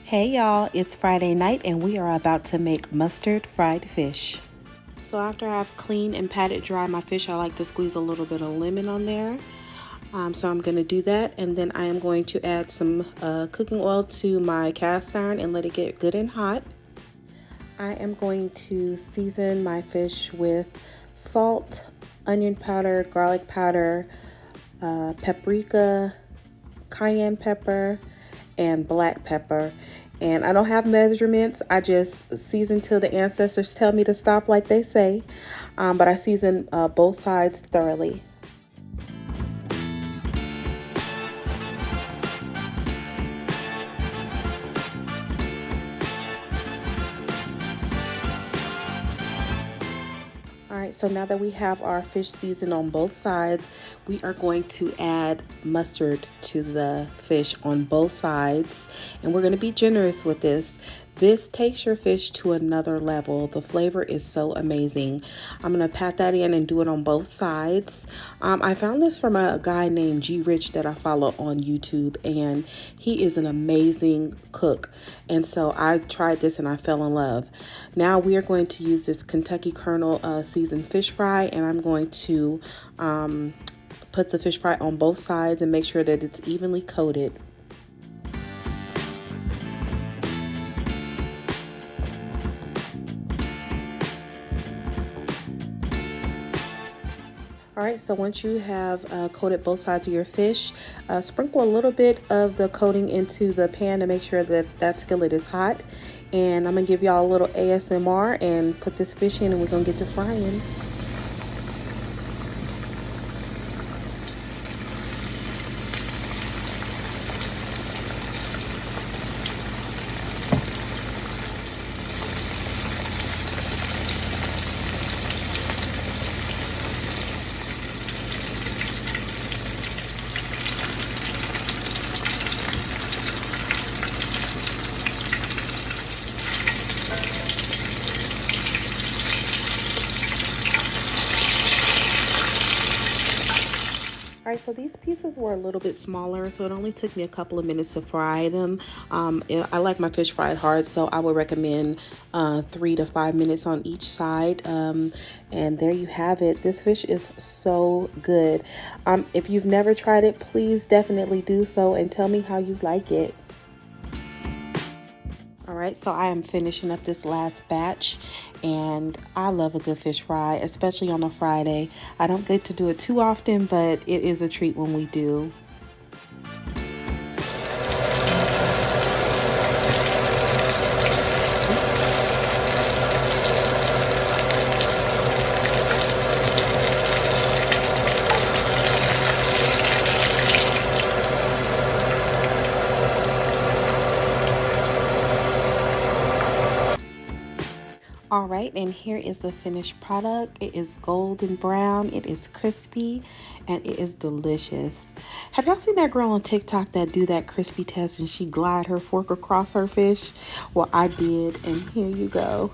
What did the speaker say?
Hey y'all, it's Friday night and we are about to make mustard fried fish. So after I've cleaned and patted dry my fish, I like to squeeze a little bit of lemon on there. So I'm going to do that, and then I am going to add some cooking oil to my cast iron and let it get good and hot. I am going to season my fish with salt, onion powder, garlic powder, paprika, cayenne pepper, and black pepper. And I don't have measurements. I just season till the ancestors tell me to stop, like they say. But I season both sides thoroughly. Alright, so now that we have our fish seasoned on both sides, we are going to add mustard to the fish on both sides. And we're going to be generous with this. This takes your fish to another level. The flavor is so amazing. I'm going to pat that in and do it on both sides. I found this from a guy named G Rich that I follow on YouTube, and he is an amazing cook. And so I tried this and I fell in love. Now we are going to use this Kentucky Colonel seasoned fish fry, and I'm going to put the fish fry on both sides and make sure that it's evenly coated. Alright, so once you have coated both sides of your fish, sprinkle a little bit of the coating into the pan to make sure that that skillet is hot. And I'm going to give y'all a little ASMR and put this fish in, and we're going to get to frying. Alright, so these pieces were a little bit smaller, so it only took me a couple of minutes to fry them. I like my fish fried hard, so I would recommend 3 to 5 minutes on each side. And there you have it. This fish is so good. If you've never tried it, please definitely do so and tell me how you like it. Alright, so I am finishing up this last batch, and I love a good fish fry, especially on a Friday. I don't get to do it too often, but it is a treat when we do. All right, and here is the finished product. It is golden brown, it is crispy, and it is delicious. Have y'all seen that girl on TikTok that do that crispy test and she glide her fork across her fish? Well, I did, and here you go.